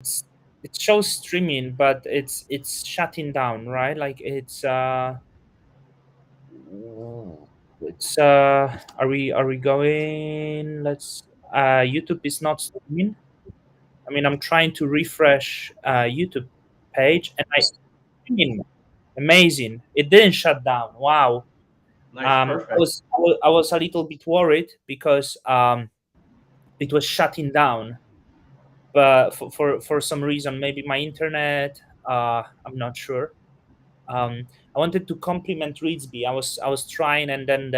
it's, it shows streaming, but it's shutting down, right? Like it's are we going? Let's YouTube is not streaming. I mean, I'm trying to refresh YouTube page, and I streaming. Amazing. It didn't shut down. Wow. Nice, perfect. I was a little bit worried because it was shutting down, but for some reason, maybe my internet. I'm not sure. I wanted to compliment Reedsby. I was trying, and then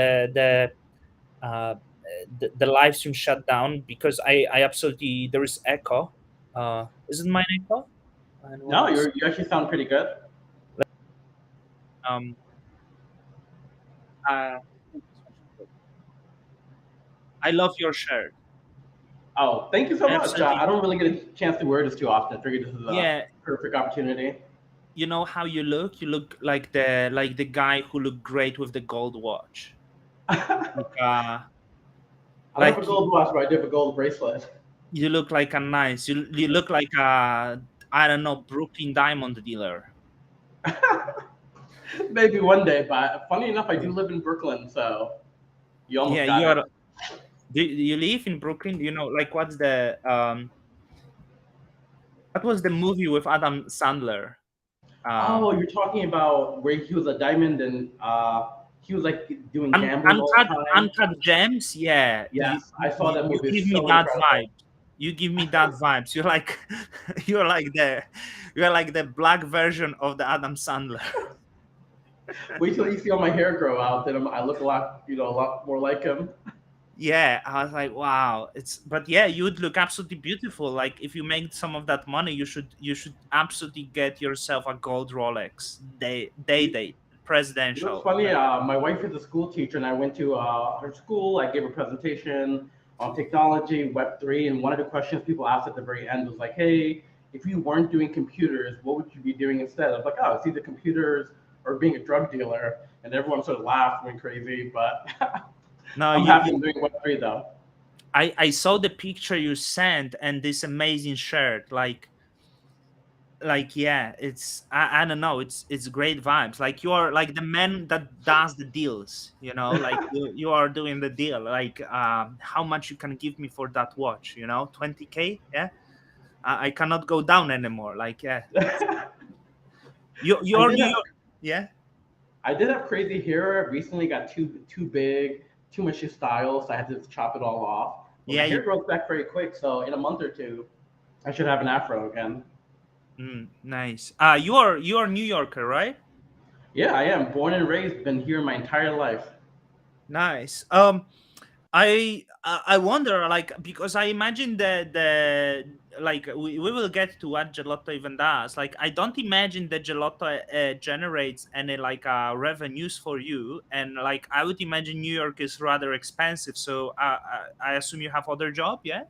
uh, the live stream shut down because I absolutely there is echo. Is it mine echo? And No, what's you actually sound pretty good. um uh I love your shirt. Oh, thank you so I much. absolutely I don't really get a chance to wear this too often. I figured this is a yeah. perfect opportunity. You know how you look? You look like the guy who looked great with the gold watch. I Like don't have a like gold watch, but I do have a gold bracelet. you look like a nice. You look like a I don't know Brooklyn diamond dealer. Maybe one day, but funny enough, I do live in Brooklyn, so you Yeah, almost you got it. are. Do you live in Brooklyn? Do you know like what's the what was the movie with Adam Sandler? Oh, you're talking about where he was a diamond and he was like doing gambling all the time. Uncut Gems. Yeah, Yes, I saw that you movie. give It's me so that incredible. vibe. You give me that vibes. You're like you're like the you're like the black version of the Adam Sandler. Wait till you see all my hair grow out, then I look a lot, a lot more like him. Yeah, I was like, wow. It's but yeah, you would look absolutely beautiful. Like if you make some of that money, you should absolutely get yourself a gold Rolex. Day It's presidential. funny. Like My wife is a school teacher, and I went to her school. I gave a presentation on technology, Web3, and one of the questions people asked at the very end was like, "Hey, if you weren't doing computers, what would you be doing instead?" I was like, "Oh, it's either computers or being a drug dealer," and everyone sort of laughed, went crazy. But no, I'm happy I'm doing Web3 though. I saw the picture you sent and this amazing shirt. Like yeah, I don't know. It's great vibes. Like you are like the man that does the deals. You know, like you are doing the deal. Like how much you can give me for that watch? You know, 20K. Yeah, I cannot go down anymore. Like yeah, I you're did New have York. Yeah. I did have crazy hair. Recently, got too big, too much style, so I had to chop it all off. But Yeah, my hair grows back very quick, so in a month or two, I should have an afro again. nice. You are New Yorker, right? Yeah, I am born and raised, been here my entire life. Nice. I wonder like because I imagine the like we will get to what gelato even does. Like I don't imagine that gelato generates any like revenues for you, and like I would imagine New York is rather expensive. So I assume you have other job, yeah.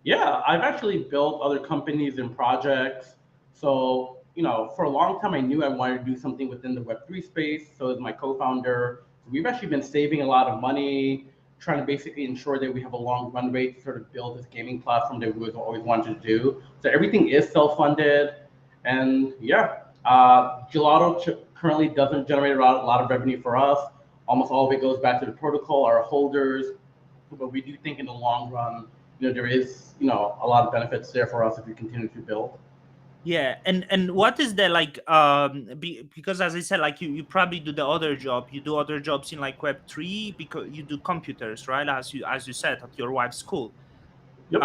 Yeah, I've actually built other companies and projects. So, for a long time, I knew I wanted to do something within the Web3 space. So, as my co founder, we've actually been saving a lot of money, trying to basically ensure that we have a long runway to sort of build this gaming platform that we've always wanted to do. So, everything is self funded. And yeah, Gelato currently doesn't generate a lot of revenue for us. Almost all of it goes back to the protocol, our holders, but we do think in the long run, there is, a lot of benefits there for us if we continue to build. Yeah, and what is the like because as I said, like you probably do the other job. You do other jobs in like Web3 because you do computers, right? As you said at your wife's school. Yep.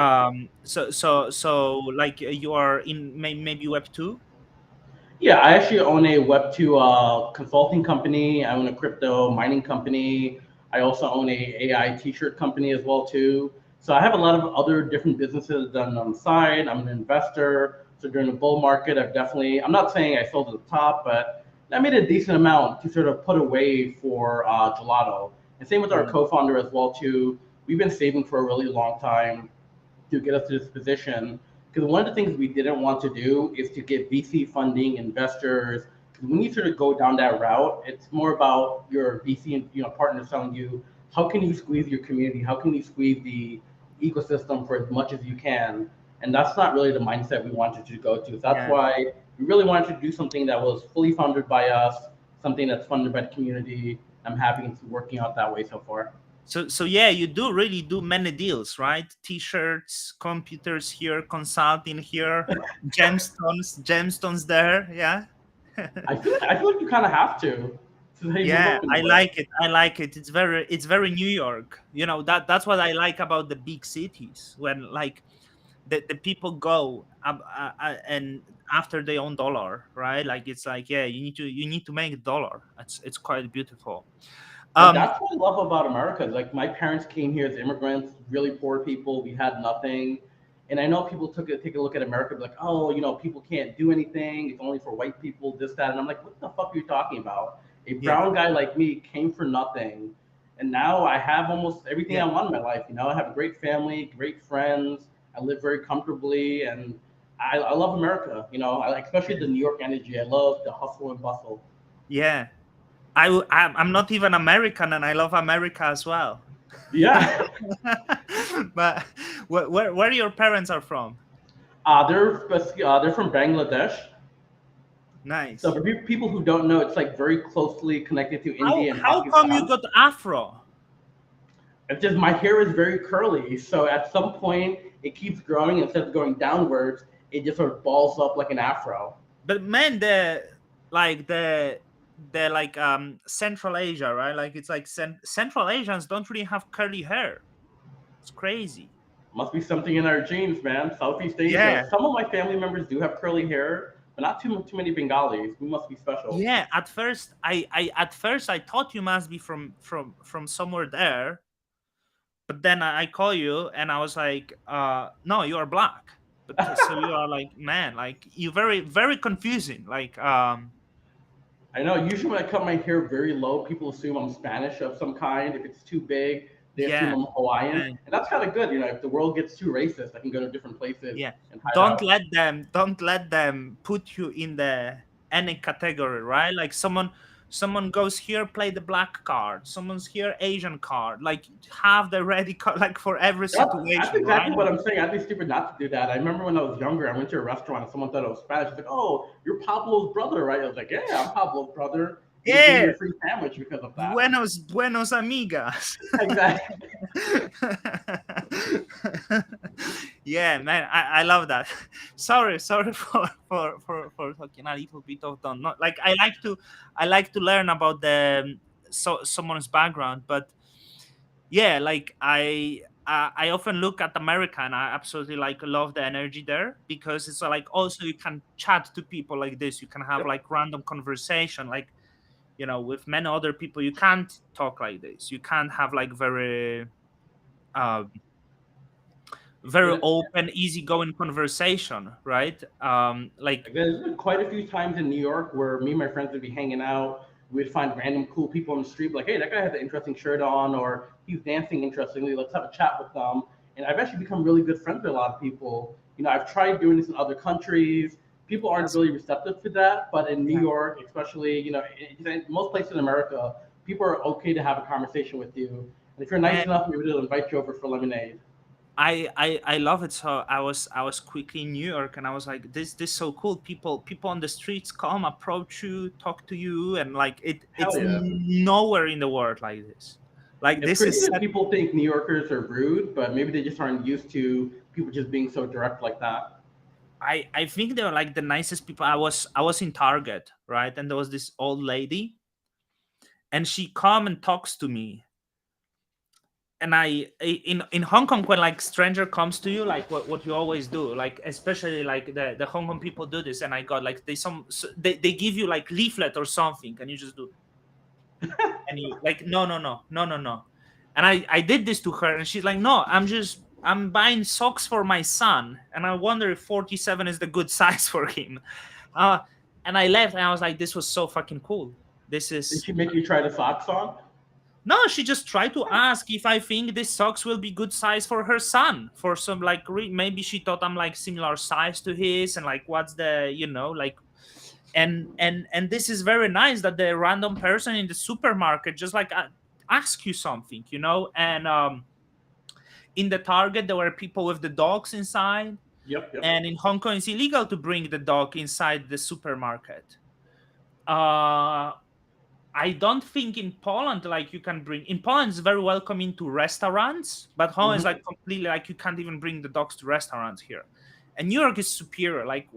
So like you are in maybe Web2. Yeah, I actually own a Web2 consulting company. I own a crypto mining company. I also own a AI t-shirt company as well too. So I have a lot of other different businesses done on the side. I'm an investor. So during the bull market, I'm not saying I sold at the top, but I made a decent amount to sort of put away for Gelato. And same with our Mm. co-founder as well too. We've been saving for a really long time to get us to this position. Because one of the things we didn't want to do is to get VC funding, investors. Because when you sort of go down that route, it's more about your VC and partners telling you how can you squeeze your community, how can you squeeze the ecosystem for as much as you can. and that's not really the mindset we wanted to go to. So that's Yeah. why we really wanted to do something that was fully funded by us, something that's funded by the community. I'm happy it's working out that way so far. So yeah, you do really do many deals, right? T-shirts, computers here, consulting here, gemstones there. Yeah. I feel like you kind of have to say move Yeah, up in the I world. like it. I like it. It's very New York. That's what I like about the big cities, when like the people go and after they own dollar, right? Like it's like, yeah, you need to make dollar. It's quite beautiful. Like Um that's what I love about America. Like my parents came here as immigrants, really poor people. We had nothing, and I know people take a look at America, be like, oh, people can't do anything. It's only for white people, this, that, and I'm like, what the fuck are you talking about? A yeah, brown guy like me came for nothing, and now I have almost everything I yeah, want in my life. I have a great family, great friends. I live very comfortably, and I love America. I like especially the New York energy. I love the hustle and bustle. yeah. I'm not even American, and I love America as well. Yeah. But where your parents are from? They're from Bangladesh. So Nice. for people who don't know, it's like very closely connected to How India and how come you Pakistan. got afro? It's just my hair is very curly, so at some point it keeps growing. Instead of going downwards, it just sort of balls up like an afro. But man, like the like Central Asia, right? Like it's like Central Asians don't really have curly hair. It's crazy. Must be something in our genes, man. Southeast Asia. Yeah. Some of my family members do have curly hair, but not too many Bengalis. We must be special. Yeah, at first I thought you must be from somewhere there, but then I call you and I was like, no, you are black. But so you are like, man, like you very confusing. Like I know. Usually, when I cut my hair very low, people assume I'm Spanish of some kind. If it's too big, they assume yeah, I'm Hawaiian, man, and that's kind of good. If the world gets too racist, I can go to different places yeah. and hide Don't out. let them put you in the any category, right? Like someone goes here, play the black card. Someone's here, Asian card. Like have the ready card, like for every That's situation, exactly right? what I'm saying. I'd be stupid not to do that. I remember when I was younger, I went to a restaurant and someone thought I was Spanish. It's like, "Oh, you're Pablo's brother, right?" I was like, "Yeah, I'm Pablo's brother." And they gave me Yeah, a free sandwich because of that. buenos amigas. Exactly. Yeah, man, I love that. Sorry for talking a little bit of them. Not like I like to learn about someone's background, but yeah, like I often look at America and I absolutely like love the energy there, because it's like also you can chat to people like this. You can have Yep. like random conversation, like with many other people you can't talk like this. You can't have like uh, very It, open, easygoing conversation, right? Like Like, there's been quite a few times in New York where me and my friends would be hanging out. We'd find random cool people on the street, like, hey, that guy has an interesting shirt on, or he's dancing interestingly. Let's have a chat with them. And I've actually become really good friends with a lot of people. I've tried doing this in other countries. People aren't that's really receptive to that, but in New yeah. York, especially, in most places in America, people are okay to have a conversation with you. And if you're nice Man, enough, maybe they'll invite you over for lemonade. I love it. So I was quickly in New York and I was like, this so cool. People on the streets come, approach you, talk to you, and like it's Hell yeah. nowhere in the world like this. Like It's this crazy is that people think New Yorkers are rude, but maybe they just aren't used to people just being so direct like that. I think they were like the nicest people. I was in Target, right? And there was this old lady, and she come and talks to me. And in Hong Kong, when like stranger comes to you, like what you always do, like especially like the Hong Kong people do this, and I got like they give you like leaflet or something, and you just do, and you like, no, no, no, no, no, no. And I did this to her, and she's like, no, I'm buying socks for my son, and I wonder if 47 is the good size for him. uh and I left, and I was like, this was so fucking cool. This Did is she make you try the socks on? No, she just tried to ask if I think this socks will be good size for her son. For some like maybe she thought I'm like similar size to his, and like what's the like, and this is very nice that the random person in the supermarket just like ask you something. And in the Target there were people with the dogs inside, Yep, yep. And in Hong Kong, it's illegal to bring the dog inside the supermarket. Uh, I don't think in Poland, like you can bring, in Poland it's very welcome into restaurants, but Hong Kong is like Hmm. completely like you can't even bring the dogs to restaurants here. And New York is superior, like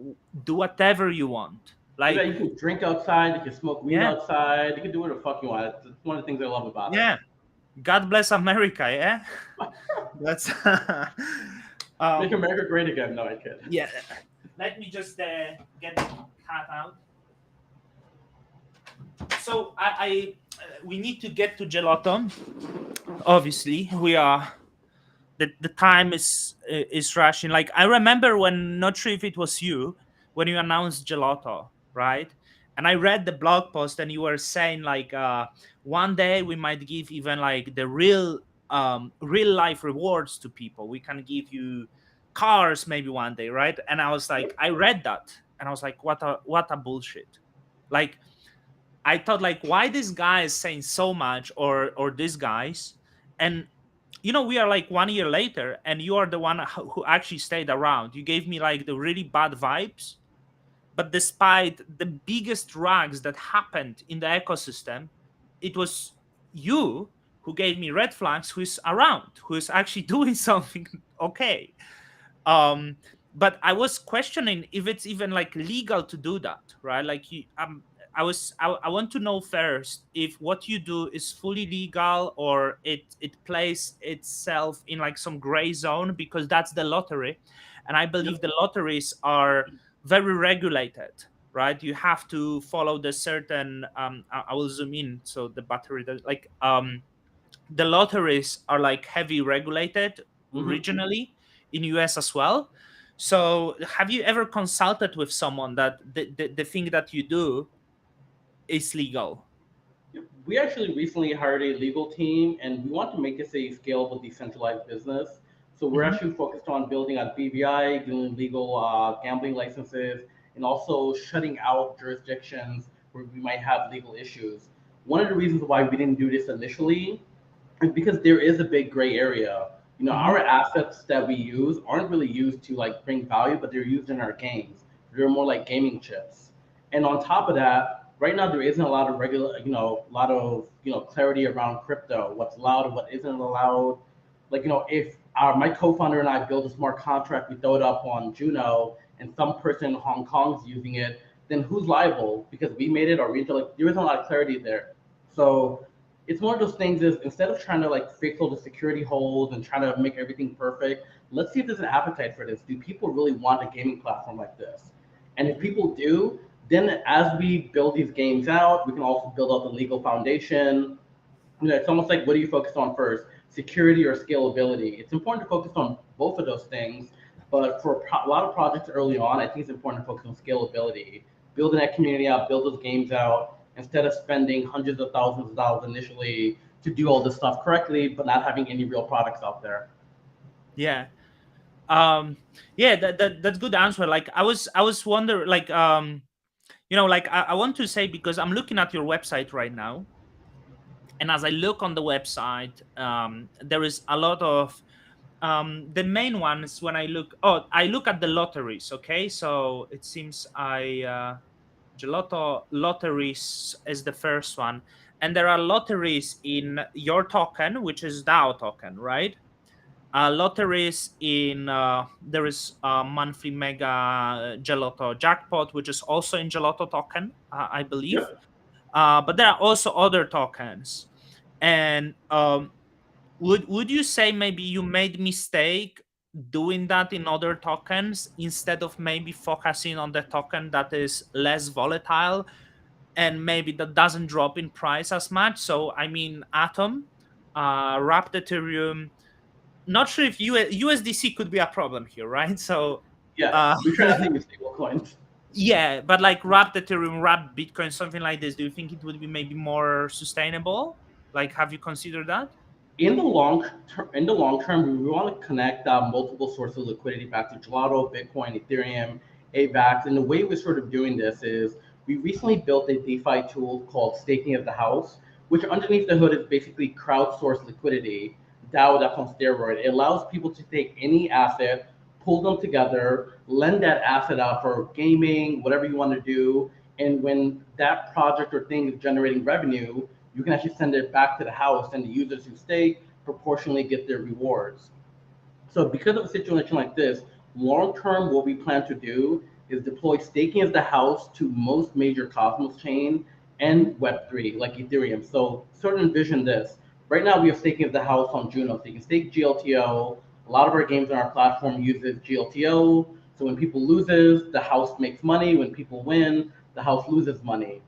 do whatever you want. Yeah, Like, you can drink outside, you can smoke weed yeah, outside, you can do whatever the fuck you want. It's one of the things I love about it. yeah. God bless America, yeah. That's Make um America great again. No, I kid. yeah. Let me just get the cat out. So we need to get to gelato. Obviously, we are the time is rushing. Like I remember when, not sure if it was you, when you announced gelato, right? And I read the blog post, and you were saying like one day we might give even like the real life rewards to people. We can give you cars maybe one day, right? And I was like, I read that, and I was like, what a bullshit. Like I thought like why this guy is saying so much, or these guys. And we are like 1 year later, and you are the one who actually stayed around. You gave me like the really bad vibes, but despite the biggest rugs that happened in the ecosystem, it was you who gave me red flags, who is around, who is actually doing something okay. um but I was questioning if it's even like legal to do that, right? Like I want to know first if what you do is fully legal, or it plays itself in like some gray zone, because that's the lottery. And I believe Yep. the lotteries are very regulated, right? You have to follow the certain I will zoom in so the battery does like the lotteries are like heavy regulated Hmm. regionally in US as well. So have you ever consulted with someone that the thing that you do is legal? We actually recently hired a legal team, and we want to make this a scalable, decentralized business. So we're Hmm. actually focused on building a BVI, getting legal gambling licenses, and also shutting out jurisdictions where we might have legal issues. One of the reasons why we didn't do this initially is because there is a big gray area. Our Hmm. assets that we use aren't really used to like bring value, but they're used in our games. They're more like gaming chips. And on top of that, right now there isn't a lot of regular, a lot of clarity around crypto, what's allowed and what isn't allowed. Like if my co-founder and I build a smart contract, we throw it up on Juno, and some person in Hong Kong is using it, then who's liable? Because we made it, or we like there isn't a lot of clarity there. So it's one of those things is instead of trying to like fix all the security holes and trying to make everything perfect, let's see if there's an appetite for this. Do people really want a gaming platform like this? And if Hmm. people do, then as we build these games out, we can also build out the legal foundation. It's almost like what do you focus on first, security or scalability? It's important to focus on both of those things, but for a lot of projects early on, I think it's important to focus on scalability, building that community out, build those games out, instead of spending hundreds of thousands of dollars initially to do all this stuff correctly, but not having any real products out there. Yeah. um yeah, that's good answer. Like I was wondering like like I want to say, because I'm looking at your website right now, and as I look on the website, there is a lot of the main one is when I look at the lotteries. Okay, so it seems Gelato lotteries is the first one, and there are lotteries in your token, which is DAO token, right? Lotteries in there is a monthly mega Gelato jackpot, which is also in Gelato token, I believe. Yep. But there are also other tokens. And would you say maybe you made mistake doing that in other tokens, instead of maybe focusing on the token that is less volatile, and maybe that doesn't drop in price as much? So I mean Atom, wrapped Ethereum. Not sure if USDC could be a problem here, right? So Yes, uh we try not to use stable coins. yeah, but like wrapped Ethereum, wrapped Bitcoin, something like this, do you think it would be maybe more sustainable? Like, have you considered that? In the long term, we want to connect multiple sources of liquidity back to Gelato, Bitcoin, Ethereum, AVAX. And the way we're sort of doing this is we recently built a DeFi tool called Staking of the House, which underneath the hood is basically crowdsourced liquidity, DAO that's on steroid. It allows people to take any asset, pull them together, lend that asset out for gaming, whatever you want to do. And when that project or thing is generating revenue, you can actually send it back to the house, and the users who stake proportionally get their rewards. So because of a situation like this, long term, what we plan to do is deploy staking as the house to most major Cosmos chain Hmm. and Web3, like Ethereum. So sort of envision this. Right now, we have staking as the house on Juno. So you can stake GLTO. A lot of our games on our platform uses GLTO. So when people loses, the house makes money. When people win, the house loses money.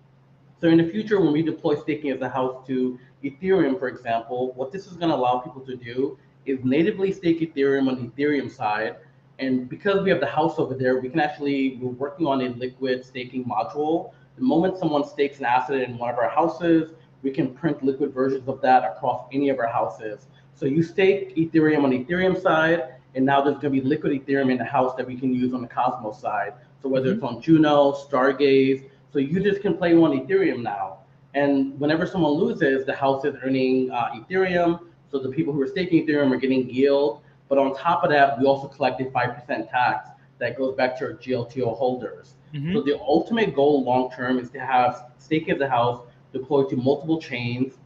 So in the future, when we deploy staking as a house to Ethereum, for example, what this is going to allow people to do is natively stake Ethereum on the Ethereum side. And because we have the house over there, we can actually, we're working on a liquid staking module. The moment someone stakes an asset in one of our houses, we can print liquid versions of that across any of our houses. So you stake Ethereum on the Ethereum side, and now there's going to be liquid Ethereum in the house that we can use on the Cosmos side. So whether it's Hmm. on Juno, Stargaze, so users can play on Ethereum now. And whenever someone loses, the house is earning Ethereum. So the people who are staking Ethereum are getting yield. But on top of that, we also collect a 5% tax that goes back to our GLTO holders. So Hmm. the ultimate goal long term is to have stake as a house deployed to multiple chains,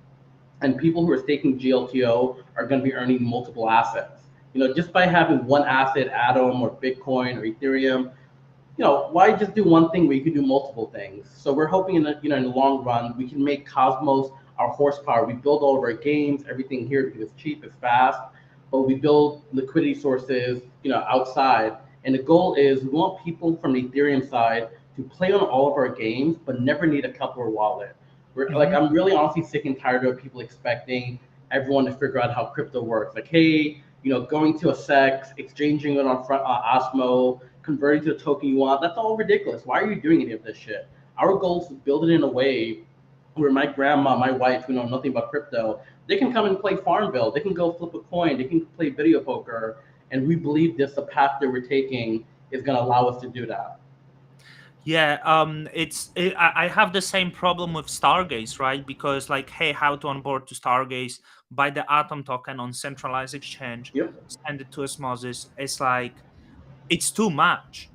and people who are staking GLTO are going to be earning multiple assets. Just by having one asset, Atom or Bitcoin or Ethereum, why just do one thing where you can do multiple things? So we're hoping in the long run, we can make Cosmos our horsepower. We build all of our games, everything here because it's cheap, it's fast, but we build liquidity sources, outside. And the goal is we want people from the Ethereum side to play on all of our games, but never need a Kepler wallet. Hmm. I'm really honestly sick and tired of people expecting everyone to figure out how crypto works. Like, hey, going to a SEX, exchanging it on front Osmo, converting to the token you want. That's all ridiculous. Why are you doing any of this shit? Our goal is to build it in a way where my grandma, my wife, who know nothing about crypto, they can come and play Farmville. They can go flip a coin. They can play video poker. And we believe this, the path that we're taking, is going to allow us to do that. Yeah, I have the same problem with Stargaze, right? Because like, hey, how to onboard to Stargaze? Buy the Atom token on centralized exchange, Yep. send it to Osmosis. It's like it's too much.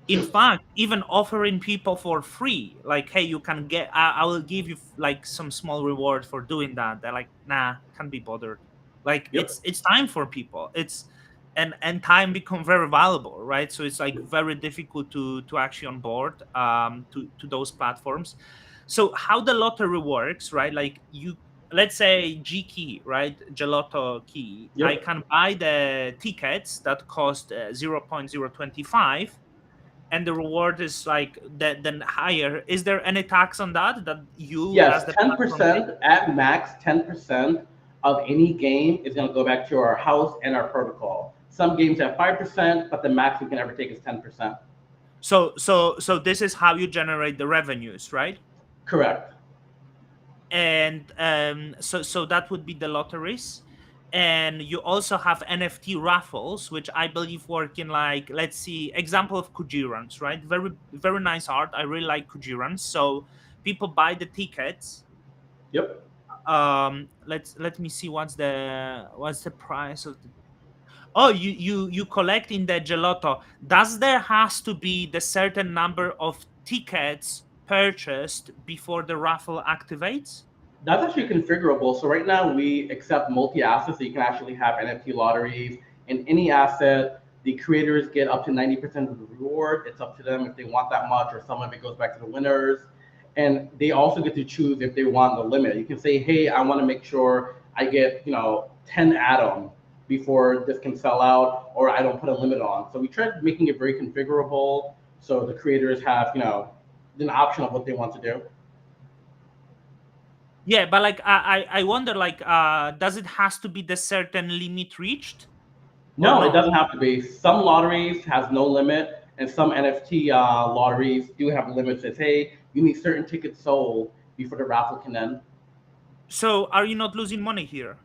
In fact, even offering people for free, like, hey, you can get, I will give you like some small reward for doing that. They're like, nah, can't be bothered. Like, Yep. it's time for people. It's and time become very valuable, right? So it's like very difficult to actually onboard to those platforms. So how the lottery works, right? Like you, let's say G key, right? Gelato key. I Yep. can buy the tickets that cost 0.025, and the reward is like that then higher. Is there any tax on that you as Yes, the platform take? 10% at max, 10% of any game is going to go back to our house and our protocol. Some games have 5%, but the max we can ever take is 10%. So this is how you generate the revenues, right? Correct. And so that would be the lotteries. And you also have NFT raffles, which I believe work in, like, let's see, example of Kujirans, right? Very very nice art. I really like Kujirans. So people buy the tickets. Yep. Let me see what's the price of the. Oh, you collect in the gelato. Does there has to be the certain number of tickets purchased before the raffle activates? That's actually configurable. So right now we accept multi-assets, so you can actually have NFT lotteries. In any asset, the creators get up to 90% of the reward. It's up to them if they want that much, or some of it goes back to the winners. And they also get to choose if they want the limit. You can say, hey, I want to make sure I get, 10 Atom before this can sell out, or I don't put a limit on. So we tried making it very configurable so the creators have, an option of what they want to do. Yeah, but like I wonder, like, does it has to be the certain limit reached or No, it not? doesn't have to be. Some lotteries has no limit, and some NFT lotteries do have limits. That hey, you need certain tickets sold before the raffle can end. So are you not losing money here?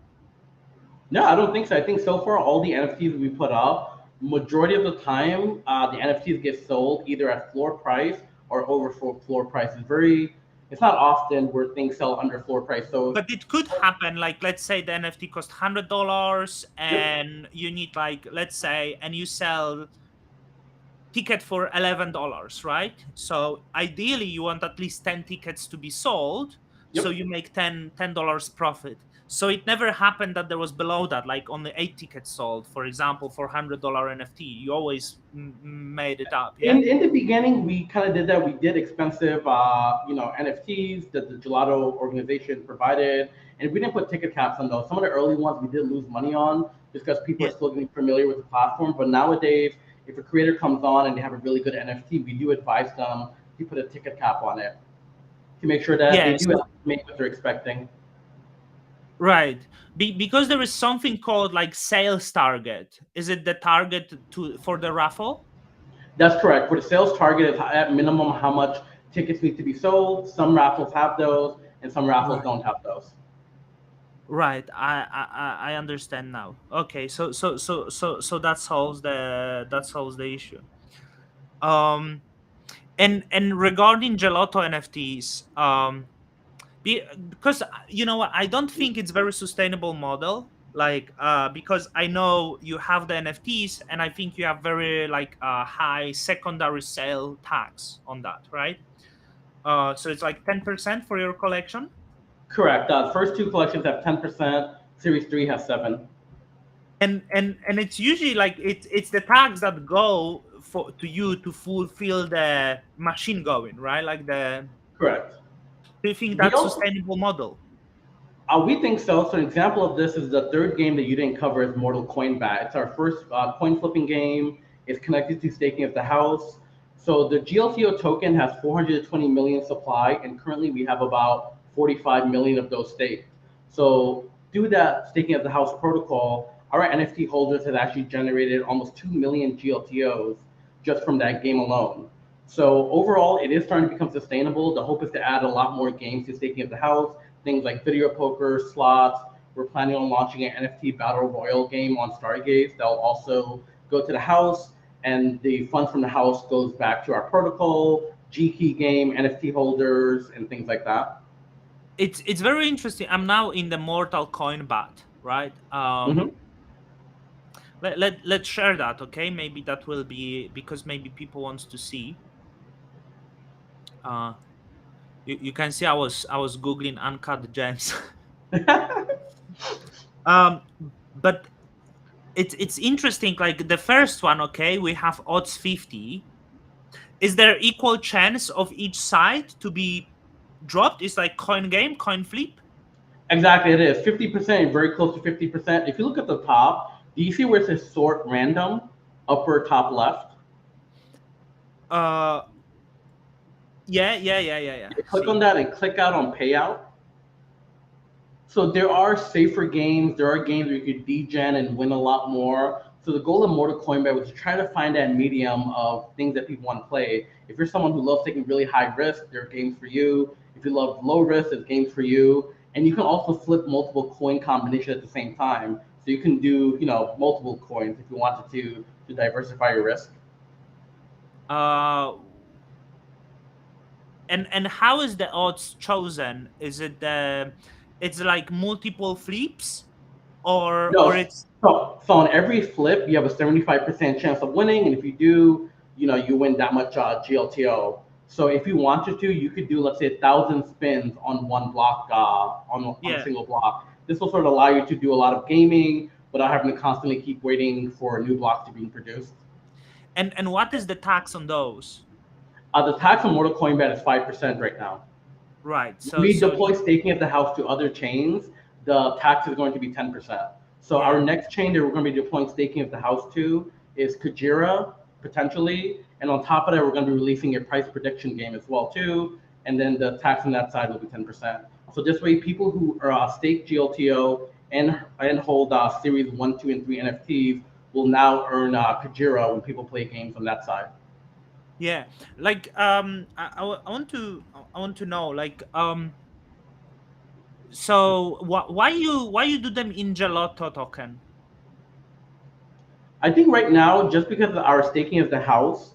No, I don't think so. I think so far all the NFTs we put up, majority of the time, the NFTs get sold either at floor price or over floor price. It's very It's not often where things sell under floor price. So, But it could happen, like let's say the NFT cost $100 yep, and you need, like, let's say, and you sell ticket for $11, right? So ideally you want at least 10 tickets to be sold, so yep. you make $10 profit. So it never happened that there was below that, like only 8 tickets sold, for example, for $100 NFT. You always made it up, yeah? In the beginning, we kind of did that. We did expensive, NFTs that the Gelato organization provided, and we didn't put ticket caps on those. Some of the early ones we did lose money on just because people are Yeah. still getting familiar with the platform. But nowadays, if a creator comes on and they have a really good NFT, we do advise them to put a ticket cap on it to make sure that they Yeah, do so make what they're expecting. right. Because there is something called like sales target. Is it the target to for the raffle? That's correct. For the sales target, is at minimum how much tickets need to be sold. Some raffles have those, and some raffles Right. don't have those. Right. I understand now. Okay. So that solves the issue. Um and regarding Gelato NFTs, because you know what, I don't think it's very sustainable model. Like because I know you have the NFTs and I think you have very like high secondary sale tax on that, right? So it's like 10% for your collection. Correct. The first two collections have 10%. Series 3 has 7. And it's usually like it's the tags that go for to you to fulfill the machine going, right? Like the Correct. do you think We that's also sustainable model? we think so. So an example of this is the third game that you didn't cover is Mortal Coin Bat. It's our first coin flipping game. It's connected to staking of the house. So the GLTO token has 420 million supply, and currently we have about 45 million of those staked. So through that staking of the house protocol, our NFT holders have actually generated almost 2 million GLTOs just from that game alone. So overall, it is starting to become sustainable. The hope is to add a lot more games to staking of the house, things like video poker, slots. We're planning on launching an NFT battle royale game on Stargaze that will also go to the house, and the funds from the house goes back to our protocol, G key game, NFT holders, and things like that. It's very interesting. I'm now in the Mortal Coin Bat, right? Mm-hmm. Let's share that, okay? Maybe that will be because maybe people wants to see. Uh, you can see I was googling uncut gems. um, but it's interesting. Like the first one, okay, we have odds 50. Is there equal chance of each side to be dropped? It's like coin game, coin flip. Exactly, it is 50%, very close to 50%. If you look at the top, do you see where it says sort random, upper top left? Uh, yeah. You click on See, that and click out on payout. So there are safer games. There are games where you could degen and win a lot more. So the goal of Mortal Kombat was to try to find that medium of things that people want to play. If you're someone who loves taking really high risk, there are games for you. If you love low risk, there's games for you. And you can also flip multiple coin combinations at the same time. So you can do, multiple coins if you wanted to diversify your risk. uh, and how is the odds chosen? Is it the it's like multiple flips or No, it's so on every flip, you have a 75% chance of winning, and if you do, you win that much GLTO. So if you wanted to, you could do, let's say, 1,000 spins on one block, on a yeah, single block. This will sort of allow you to do a lot of gaming without having to constantly keep waiting for new blocks to be produced. and what is the tax on those? The tax on Mortal Coin Bet is 5% right now. Right. When So we so deploy staking at the house to other chains, the tax is going to be 10%. So our yeah. next chain that we're going to be deploying staking at the house to is Kujira, potentially. And on top of that, we're going to be releasing a price prediction game as well too. And then the tax on that side will be 10%. So this way, people who are stake GLTO and hold Series 1, 2, and 3 NFTs will now earn Kujira when people play games on that side. Yeah. Like I want to know like so why you do them in gelato token? I think right now, just because our staking of the house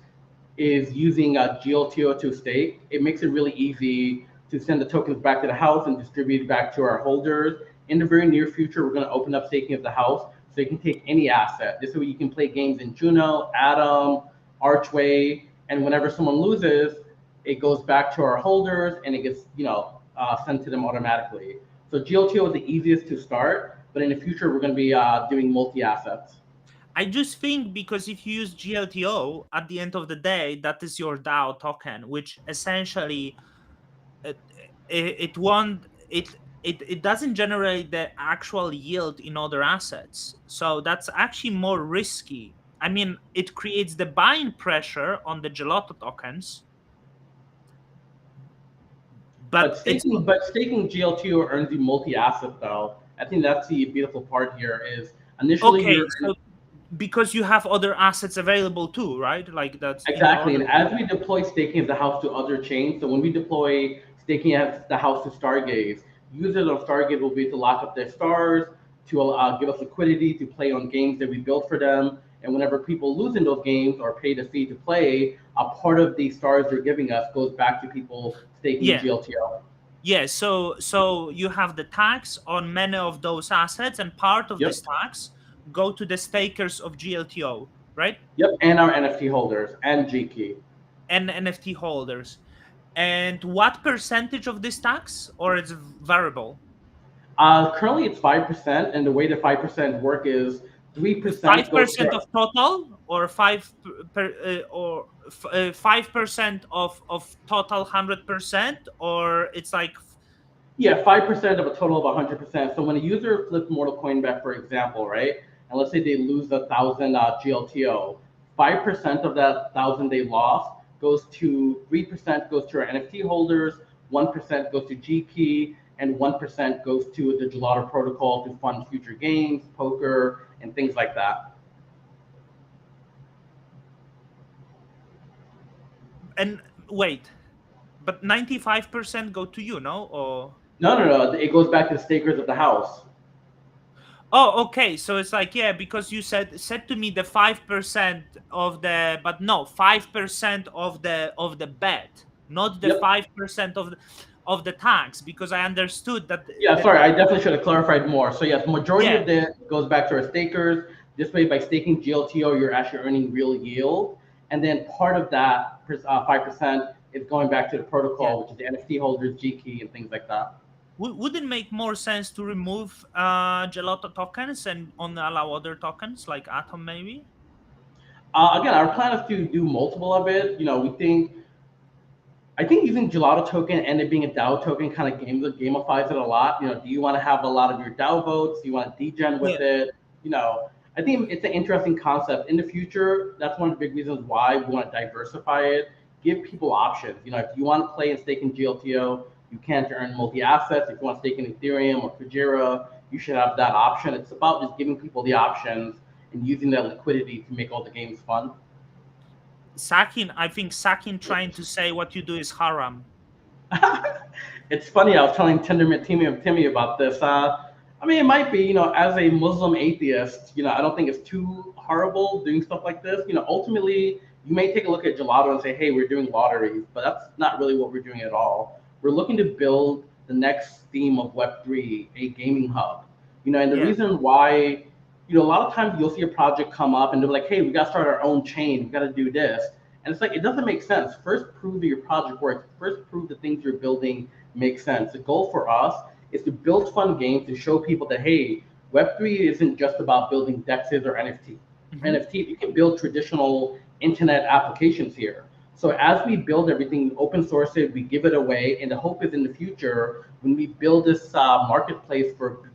is using GLTO to stake, it makes it really easy to send the tokens back to the house and distribute back to our holders. In the very near future, we're going to open up staking of the house so you can take any asset. This way you can play games in Juno, Atom, Archway, and whenever someone loses, it goes back to our holders and it gets sent to them automatically. So GLTO is the easiest to start, but in the future we're going to be doing multi assets. I just think because if you use GLTO, at the end of the day, that is your DAO token, which essentially it it won't it doesn't generate the actual yield in other assets. So that's actually more risky. I mean, it creates the buying pressure on the Gelato tokens, But but it's staking GLTO earns you multi asset though. I think that's the beautiful part here is initially okay. you're So because you have other assets available too, right? Like that's in the exactly, order. and as we deploy staking of the house to other chains, so when we deploy staking of the house to Stargaze, users of Stargaze will be able to lock up their stars to give us liquidity to play on games that we built for them. And whenever people lose in those games or pay the fee to play, a part of the stars they're giving us goes back to people staking Yeah. GLTO. Yeah, so you have the tax on many of those assets, and part of this Yep. tax go to the stakers of GLTO, right? Yep. And our NFT holders and G Key. And NFT holders. And what percentage of this tax, or it's variable? Currently, it's 5%, and the way the 5% work is Five 3% goes percent to of total, or 5% of total 100%, or it's like yeah 5% of a total of 100%. So when a user flips Mortal Coin bet, for example, right, and let's say they lose 1,000 GLTO, 5% of that 1,000 they lost goes to 3% goes to our NFT holders, 1% goes to G Key, and 1% goes to the Gelato protocol to fund future games, poker, and things like that. and wait, but 95% go to you, no? Or No, no, no. It goes back to the stakers of the house. oh, okay. So it's like, yeah, because you said to me the 5% of the, but no, 5% of the bet, not the Yep. 5% of the tax, because I understood that Yeah, sorry, I definitely should have clarified more. So yes, majority yeah, of that goes back to our stakers. This way, by staking GLTO, you're actually earning real yield, and then part of that 5% is going back to the yeah. protocol, which is the NFT holders, G Key, and things like that. Would it make more sense to remove gelato tokens and only allow other tokens like Atom maybe? Again, our plan is to do multiple of it. We think I think using Gelato token and it being a DAO token kind of gamifies it a lot. Do you want to have a lot of your DAO votes? Do you want to degen Yeah, with it? I think it's an interesting concept. In the future, that's one of the big reasons why we want to diversify it. Give people options. If you want to play and stake in GLTO, you can to earn multi assets. If you want to stake in Ethereum or Kujira, you should have that option. It's about just giving people the options and using that liquidity to make all the games fun. Sakin, I think Sakin trying to say what you do is haram. It's funny. I was telling Timmy about this. I mean, it might be. As a Muslim atheist, I don't think it's too horrible doing stuff like this. Ultimately, you may take a look at Gelato and say, "Hey, we're doing lotteries," but that's not really what we're doing at all. We're looking to build the next theme of Web3, a gaming hub. And the Yeah. reason why, a lot of times you'll see a project come up and they're like, "Hey, we got to start our own chain. We got to do this." And it's like, it doesn't make sense. First, prove that your project works. First, prove the things you're building make sense. The goal for us is to build fun games to show people that, hey, Web3 isn't just about building DEXs or Hmm. NFT. You can build traditional internet applications here. So as we build everything, open source it, we give it away, and the hope is in the future, when we build this marketplace for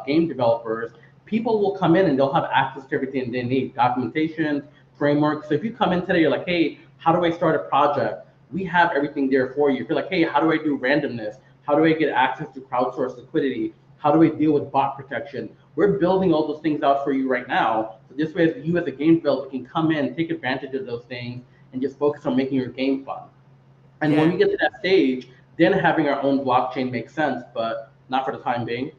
game developers, people will come in and they'll have access to everything they need, documentation, framework. So if you come in today, you're like, hey, how do I start a project? We have everything there for you. If you're like, hey, how do I do randomness? How do I get access to crowdsource liquidity? How do I deal with bot protection? We're building all those things out for you right now. So this way, you as a game developer can come in, take advantage of those things, and just focus on making your game fun. And when Yeah. we get to that stage, then having our own blockchain makes sense, but not for the time being.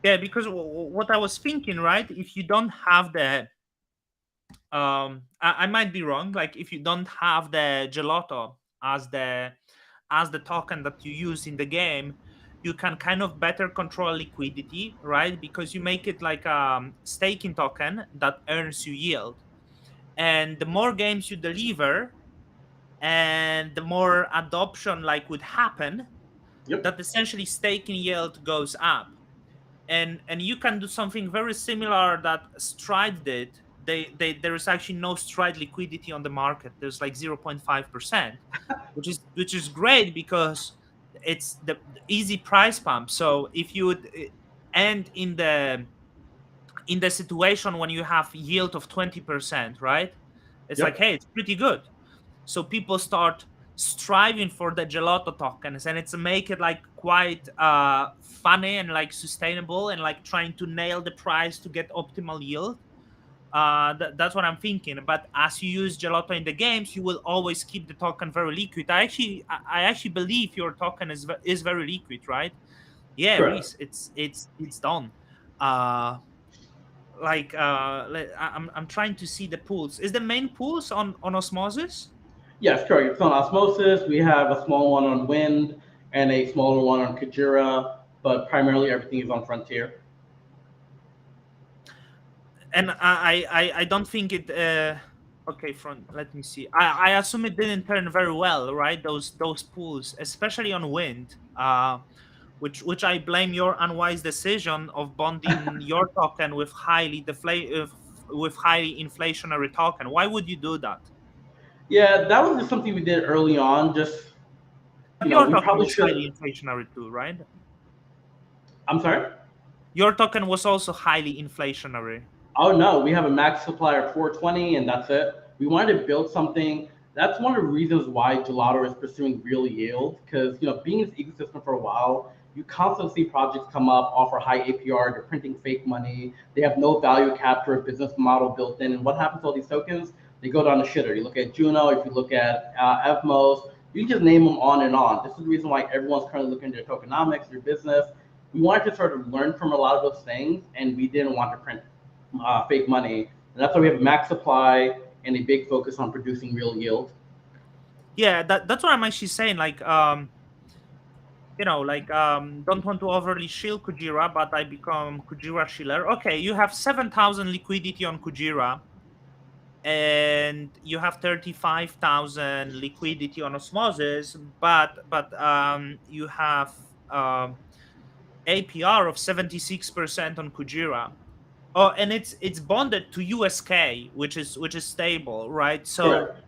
Yeah, because what I was thinking, right? If you don't have the I might be wrong, like if you don't have the gelato as the as the token that you use in the game, you can kind of better control liquidity, right? Because you make it like a staking token that earns you yield. And the more games you deliver, and the more adoption like would happen, Yep. that essentially staking yield goes up. And you can do something very similar that Stride did. There is actually no Stride liquidity on the market. There's like 0.5%, which is great because it's the easy price pump. So if you would end in the situation when you have yield of 20%, right? It's like, Yep. hey, it's pretty good. So people start striving for the gelato tokens, and it's make it like quite funny and like sustainable, and like trying to nail the price to get optimal yield. That's what I'm thinking. But as you use gelato in the games, you will always keep the token very liquid. I actually believe your token is very liquid, right? Yeah, Correct. Reese, it's done. I'm trying to see the pools. Is the main pools on Osmosis? Yes, correct. It's on Osmosis. We have a small one on Wind and a smaller one on Kajira, but primarily everything is on Frontier. And I don't think it. Okay, front. Let me see. I assume it didn't turn very well, right? Those pools, especially on Wind. Which I blame your unwise decision of bonding your token with with highly inflationary token. Why would you do that? Yeah, that was just something we did early on. Just, But your we token probably was highly should. inflationary too, right? I'm sorry? Your token was also highly inflationary. Oh no, we have a max supply of 420 and that's it. We wanted to build something. That's one of the reasons why Gelato is pursuing real yield because being in this ecosystem for a while, you constantly see projects come up, offer high APR, they're printing fake money, they have no value capture business model built in, and what happens to all these tokens? They go down the shitter. You look at Juno, if you look at Evmos, you can just name them on and on. This is the reason why everyone's currently looking at their tokenomics, their business. We wanted to sort of learn from a lot of those things, and we didn't want to print fake money. And that's why we have max supply and a big focus on producing real yield. Yeah, that's what I'm actually saying. Like, don't want to overly shield Kujira, but I become Kujira shiller. Okay, you have 7,000 liquidity on Kujira, and you have 35,000 liquidity on Osmosis, but you have APR of 76% on Kujira. Oh, and it's bonded to USK, which is stable, right? So Correct.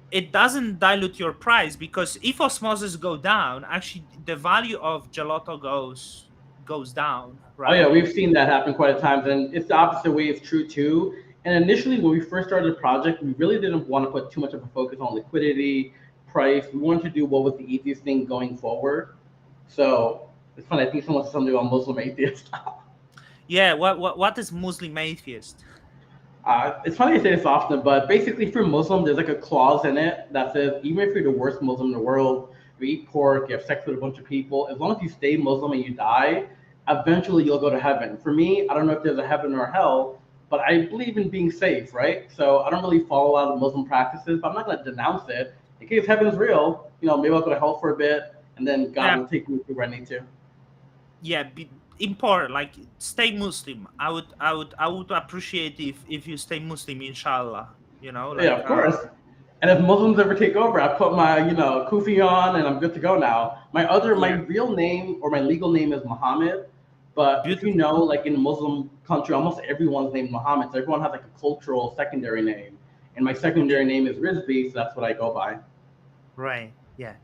it doesn't dilute your price, because if osmosis go down, actually the value of gelato goes down, Oh right? yeah, we've seen that happen quite a times, and it's the opposite way is true too. And initially, when we first started the project, we really didn't want to put too much of a focus on liquidity, price. We wanted to do what was the easiest thing going forward. So it's funny. I think someone said something about Muslim atheist. Yeah, what is Muslim atheist? It's funny I say this often, but basically, if you're Muslim, there's like a clause in it that says even if you're the worst Muslim in the world, you eat pork, you have sex with a bunch of people, as long as you stay Muslim and you die, eventually you'll go to heaven. For me, I don't know if there's a heaven or a hell, but I believe in being safe, right? So I don't really follow a lot of Muslim practices, but I'm not going to denounce it. In case heaven is real, maybe I'll go to hell for a bit, and then God Yeah, will take me to where I need to. yeah, important, like stay Muslim. I would appreciate if you stay Muslim, inshallah. Yeah, Like, of course. And if Muslims ever take over, I put my, kufi on and I'm good to go now. My yeah, real name or my legal name is Muhammad. But if you beautiful. know, like in a Muslim country, almost everyone's named Muhammad. So everyone has like a cultural secondary name. And my Yeah, secondary name is Rizvi, so that's what I go by. right. Yeah.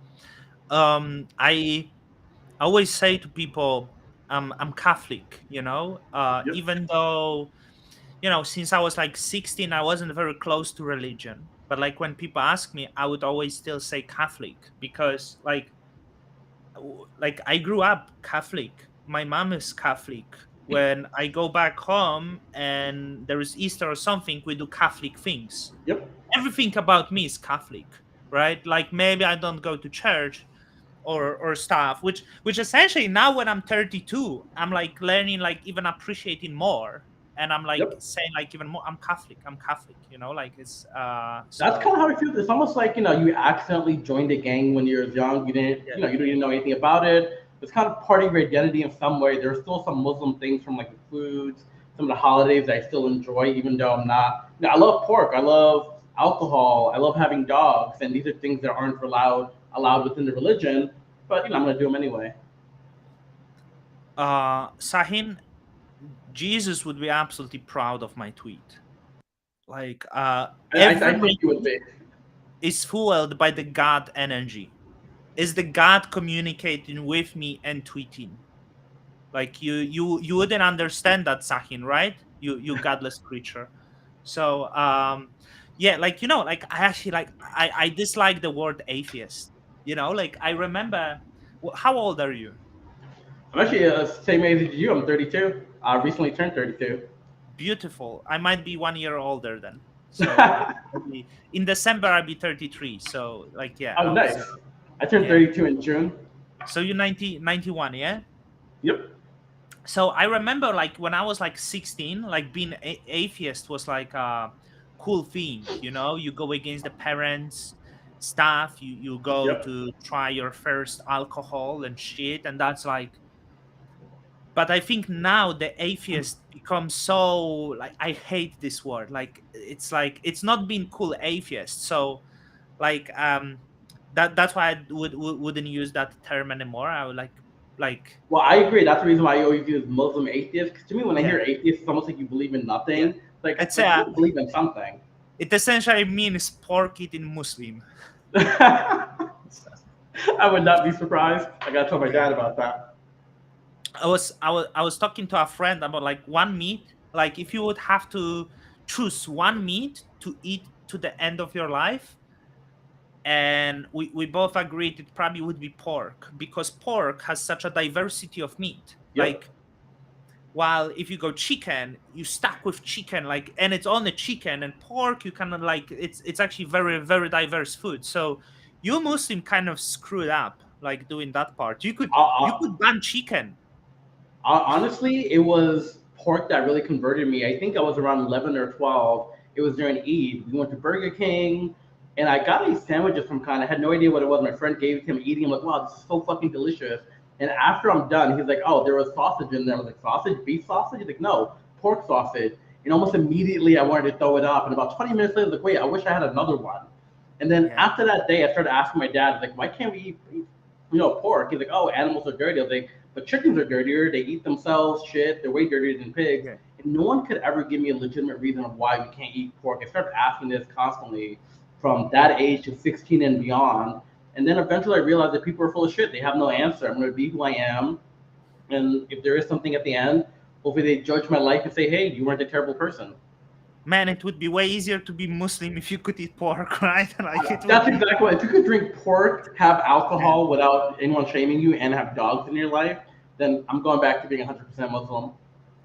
I always say to people, I'm Catholic. Yep. Even though, since I was like 16, I wasn't very close to religion. But like when people ask me, I would always still say Catholic, because like I grew up Catholic. My mom is Catholic. When I go back home and there is Easter or something, we do Catholic things. Yep. Everything about me is Catholic, right? Like maybe I don't go to church or stuff, which essentially now when I'm 32, I'm like learning, like even appreciating more. and I'm like Yep. saying like even more, I'm Catholic, like it's That's so kind of how I feel. It's almost like you accidentally joined a gang when you were young. You didn't, yeah. you didn't know anything about it. It's kind of part of your identity in some way. There's still some Muslim things from like the foods, some of the holidays that I still enjoy, even though I'm not. I love pork. I love alcohol. I love having dogs, and these are things that aren't allowed within the religion. But I'm gonna do them anyway. Sahin, Jesus would be absolutely proud of my tweet. Like I every my think you would tweet be. is fueled by the God energy. Is the God communicating with me and tweeting? Like you wouldn't understand that, Sahin, right? You godless creature. So yeah, like like I actually I dislike the word atheist. Like I remember. How old are you? I'm actually same age as you. I'm 32. I recently turned 32. Beautiful. I might be 1 year older then. So maybe in December I'll be 33. So like yeah, Oh, I was nice. I turned yeah. 32 in June. So you 91, yeah? Yep. So I remember like when I was like 16, like being atheist was like a cool thing, you go against the parents stuff, you go Yep. to try your first alcohol and shit, and that's like, but I think now the atheist becomes so like, I hate this word, like it's not being cool atheist. So like that's why I wouldn't use that term anymore. I would like Well, I agree. That's the reason why I always use Muslim atheist. Because to me, when I yeah, hear atheist, it's almost like you believe in yeah. nothing. It's Like you believe in something. it essentially means pork eating Muslim. I would not be surprised. I gotta tell my Yeah. dad about that. I was talking to a friend about like one meat. Like if you would have to choose one meat to eat to the end of your life, and we both agreed it probably would be pork because pork has such a diversity of meat. Yep. Like while if you go chicken, you stuck with chicken, like, and it's only chicken, and pork you kind of like it's actually very very diverse food. So you Muslim kind of screwed up like doing that part. You could I'll, you I'll, could ban chicken. Honestly, it was pork that really converted me. I think I was around 11 or 12. It was during Eid. We went to Burger King, and I got a sandwich of some kind. I had no idea what it was. My friend gave it to him eating. I'm like, wow, this is so fucking delicious. And after I'm done, he's like, oh, there was sausage in there. I was like, sausage? Beef sausage? He's like, no, pork sausage. And almost immediately, I wanted to throw it up. And about 20 minutes later, I was like, wait, I wish I had another one. And then Yeah, after that day, I started asking my dad, like, why can't we eat pork? He's like, oh, animals are dirty. I was like, but chickens are dirtier. They eat themselves shit. They're way dirtier than pigs. yeah. And no one could ever give me a legitimate reason of why we can't eat pork. I started asking this constantly from that age to 16 and beyond. And then eventually I realized that people are full of shit. They have no answer. I'm going to be who I am. And if there is something at the end, hopefully they judge my life and say, hey, you weren't a terrible person. Man, it would be way easier to be Muslim if you could eat pork, right? Like it would That's be. exactly what. If you could drink pork, have Yeah. alcohol without anyone shaming you, and have dogs in your life, then I'm going back to being 100% Muslim.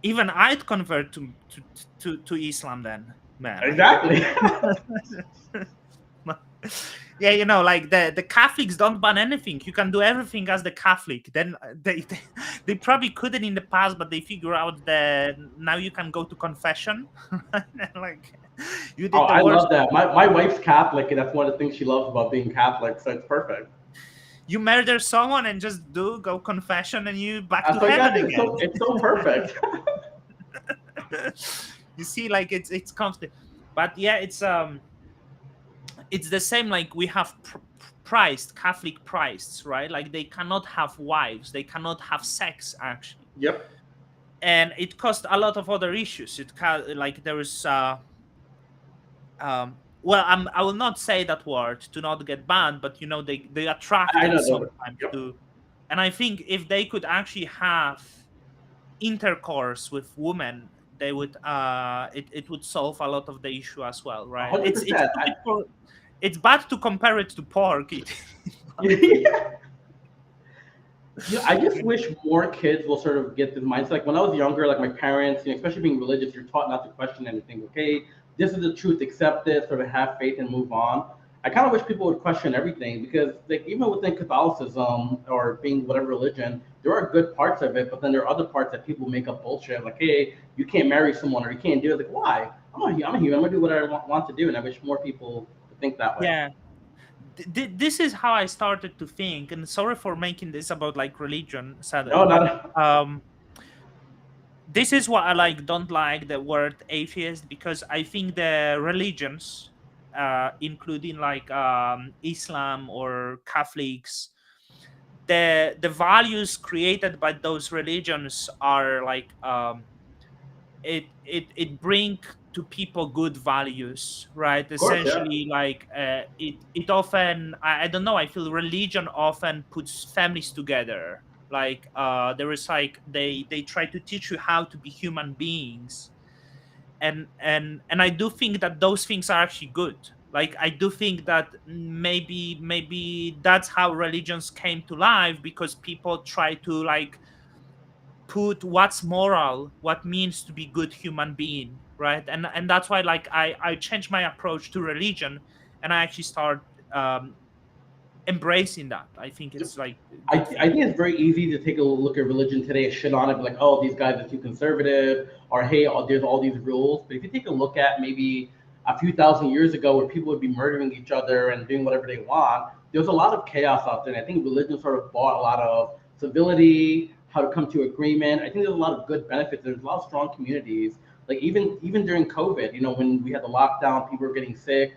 Even I'd convert to Islam then, man. Exactly. Yeah, like the Catholics don't ban anything. You can do everything as the Catholic. Then they probably couldn't in the past, but they figure out that now you can go to confession. Like you Oh, did the I worst. love that. My wife's Catholic, and that's one of the things she loves about being Catholic. So it's perfect. You murder someone and just do go confession, and you back to That's all you heaven gotta do. again. It's so perfect. You see, like it's constant. But yeah, it's the same. Like we have priests, Catholic priests, right? Like they cannot have wives, they cannot have sex actually, Yep. and it caused a lot of other issues. Like there is well, I will not say that word to not get banned, but they I attracted know that. sometimes Yep. to, and I think if they could actually have intercourse with women, they would it would solve a lot of the issue as well, A right? hundred It's percent. stupid for, it's bad to compare it to pork eating. I just wish more kids will sort of get this mindset. Like when I was younger, like my parents, especially being religious, you're taught not to question anything. Okay, this is the truth, accept it, sort of have faith and move on. I kind of wish people would question everything because, like, even within Catholicism or being whatever religion, there are good parts of it, but then there are other parts that people make up bullshit. Like, hey, you can't marry someone or you can't do it. Like, why? I'm a human. I'm gonna do what I want to do, and I wish more people would think that way. Yeah, this is how I started to think, and sorry for making this about like religion, No, sadly, but not. um this is what I like don't like the word atheist, because I think the religions, including like Islam or Catholics, the values created by those religions are like it bring to people good values, right? Of course, yeah. Essentially, like it often, I don't know, I feel religion often puts families together. Like there is like they try to teach you how to be human beings, and I do think that those things are actually good. Like I do think that maybe that's how religions came to life, because people try to like put what's moral, what means to be good human being, right? And that's why like I changed my approach to religion, and I actually start um embracing that. I think it's like a good I thing. think it's very easy to take a look at religion today and shit on it, be like, oh, these guys are too conservative, or hey, oh, there's all these rules. But if you take a look at maybe a few thousand years ago where people would be murdering each other and doing whatever they want, there was a lot of chaos out there. And I think religion sort of brought a lot of civility, how to come to agreement. I think there's a lot of good benefits. There's a lot of strong communities. Like even during COVID, when we had the lockdown, people were getting sick,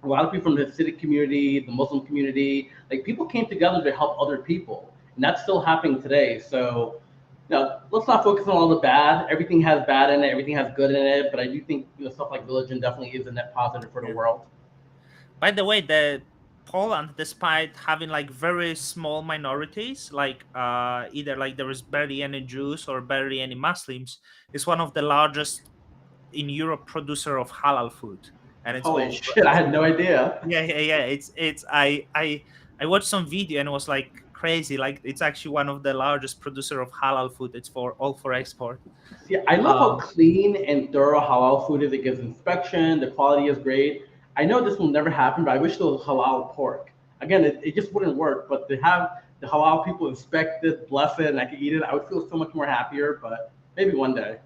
a lot of people from the Hasidic community, the Muslim community, like people came together to help other people, and that's still happening today. So, let's not focus on all the bad. Everything has bad in it. Everything has good in it. But I do think stuff like religion definitely is a net positive for the Yeah. world. By the way, the Poland, despite having like very small minorities, like either like there is barely any Jews or barely any Muslims, is one of the largest in Europe producer of halal food, and it's Holy all shit! I had no idea. yeah. It's I watched some video and it was like crazy. Like it's actually one of the largest producer of halal food. It's for all for export. See, I love how Um, clean and thorough halal food is. It gives inspection. The quality is great. I know this will never happen, but I wish there was halal pork. Again, it just wouldn't work. But to have the halal people inspect it, bless it, and I could eat it, I would feel so much more happier. But maybe one day.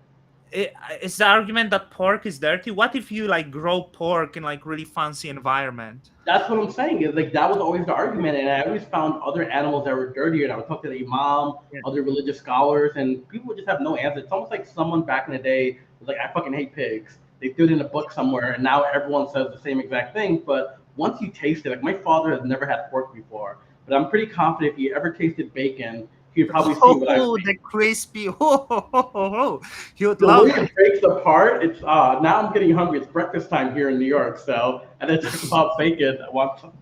it's the argument that pork is dirty. What if you like grow pork in like really fancy environment? That's what I'm saying. Is like that was always the argument, and I always found other animals that were dirtier. And I would talk to the imam, Yeah. other religious scholars, and people would just have no answer. It's almost like someone back in the day was like, "I fucking hate pigs." They threw it in a book somewhere, and now everyone says the same exact thing. But once you taste it, like my father has never had pork before, but I'm pretty confident if he ever tasted bacon, he'd probably see what I've Oh, seen. the crispy. Oh. You would The way love it breaks apart, it's now I'm getting hungry. It's breakfast time here in New York, so and then talk about bacon. I want some.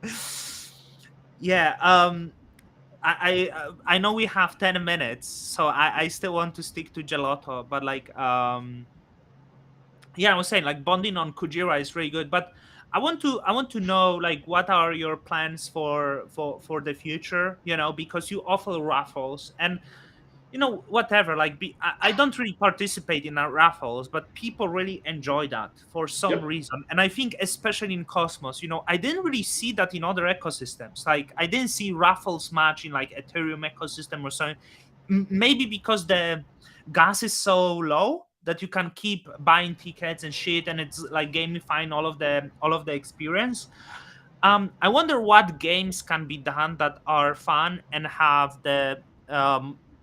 that. Yeah. I know we have 10 minutes, so I still want to stick to gelato, but like yeah, I was saying like bonding on Kujira is really good, but I want to know like what are your plans for the future, because you offer raffles, and whatever, like I don't really participate in our raffles, but people really enjoy that for some Yep. reason, and I think especially in Cosmos, I didn't really see that in other ecosystems. Like I didn't see raffles much in like Ethereum ecosystem or something. Maybe because the gas is so low that you can keep buying tickets and shit, and it's like gamifying all of the experience. I wonder what games can be done that are fun and have the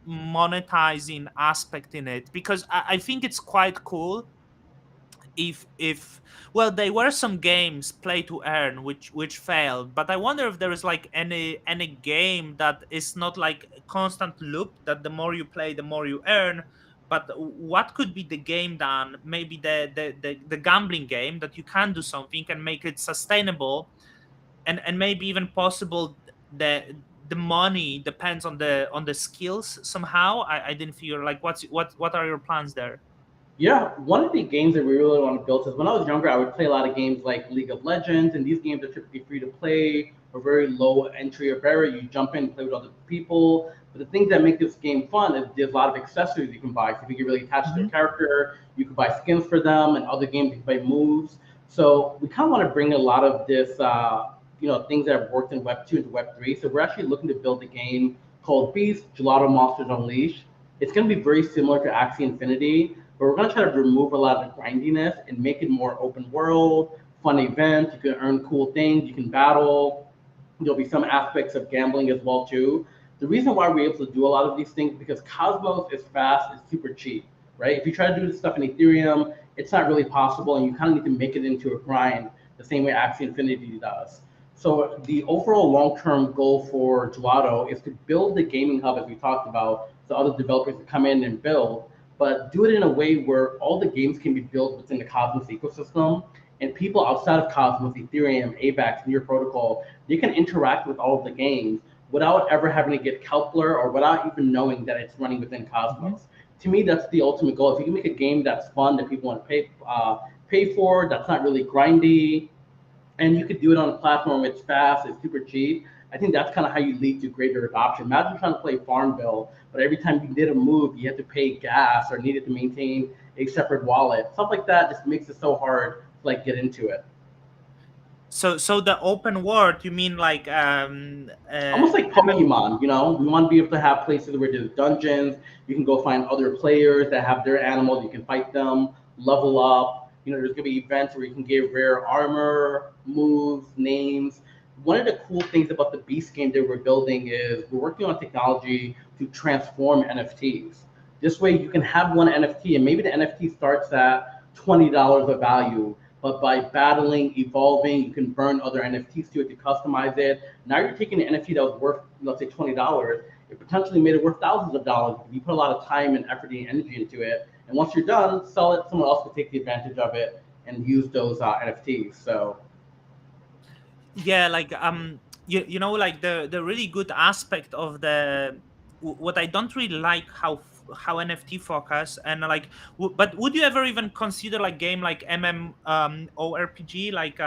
monetizing aspect in it, because I think it's quite cool if well, there were some games play to earn which failed, but I wonder if there is like any game that is not like a constant loop, that the more you play the more you earn. But what could be the game done, maybe the gambling game, that you can do something and make it sustainable, and maybe even possible, the money depends on the skills somehow. I didn't figure like what are your plans there? Yeah, one of the games that we really want to build is when I was younger, I would play a lot of games like League of Legends, and these games are typically free to play or very low entry or barrier. You jump in, play with other people. But the things that make this game fun is there's a lot of accessories you can buy. So if you get really attached to a Mhm. character, you can buy skins for them, and other games you can buy moves. So we kind of want to bring a lot of this, things that have worked in Web 2 into Web 3. So we're actually looking to build a game called Beast Gelato Monsters Unleashed. It's going to be very similar to Axie Infinity, but we're going to try to remove a lot of the grindiness and make it more open world, fun events. You can earn cool things, you can battle. There'll be some aspects of gambling as well too. The reason why we're able to do a lot of these things because Cosmos is fast, it's super cheap, right? If you try to do this stuff in Ethereum, it's not really possible, and you kind of need to make it into a grind the same way Axie Infinity does. So the overall long-term goal for Gelato is to build the gaming hub as we talked about, so other developers can come in and build, but do it in a way where all the games can be built within the Cosmos ecosystem, and people outside of Cosmos, Ethereum, AVAX, Near Protocol, they can interact with all of the games without ever having to get Kepler or without even knowing that it's running within Mhm. Cosmos. To me, that's the ultimate goal. If you can make a game that's fun that people want to pay for, that's not really grindy, and you could do it on a platform. It's fast, it's super cheap. I think that's kind of how you lead to greater adoption. Imagine trying to play Farmville, but every time you did a move, you had to pay gas or needed to maintain a separate wallet. Stuff like that just makes it so hard to like get into it. So the open world, you mean like Almost like MM? Pokemon, we want to be able to have places where there's dungeons. You can go find other players that have their animals. You can fight them, level up. There's gonna be events where you can get rare armor, moves, names. One of the cool things about the Beast game that we're building is we're working on technology to transform NFTs. This way, you can have one NFT, and maybe the NFT starts at $20 of value, but by battling, evolving, you can burn other NFTs to it to customize it. Now you're taking an NFT that was worth, let's say, $20. It potentially made it worth thousands of dollars. You put a lot of time and effort and energy into it, and once you're done, sell it. Someone else can take the advantage of it and use those NFTs. So Yeah, like you know, like the really good aspect of what I don't really like how NFT focus, and like but would you ever even consider like game like MMORPG, like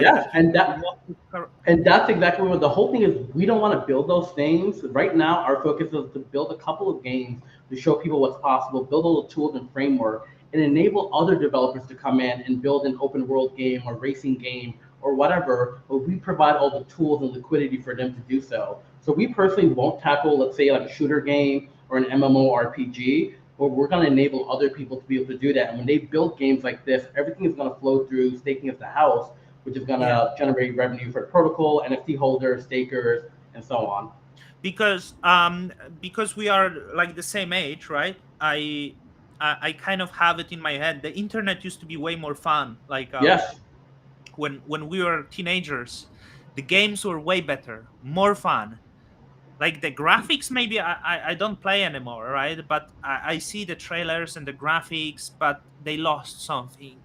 yes, and that walk with And that's exactly what the whole thing is. We don't want to build those things. Right now, our focus is to build a couple of games to show people what's possible, build all the tools and framework, and enable other developers to come in and build an open world game or racing game or whatever. But we provide all the tools and liquidity for them to do so. So we personally won't tackle, let's say, like a shooter game or an MMORPG, but we're going to enable other people to be able to do that. And when they build games like this, everything is going to flow through staking as the house, which is going yeah, to generate revenue for the protocol, NFT holders, stakers, and so on. because we are like the same age, right? I kind of have it in my head. The internet used to be way more fun. Like Yes, when we were teenagers, the games were way better, more fun. Like the graphics, maybe I don't play anymore, right? But I see the trailers and the graphics, but they lost something.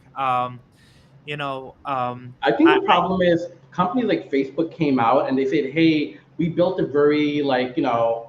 You know, I think the problem is companies like Facebook came out and they said, "Hey, we built a very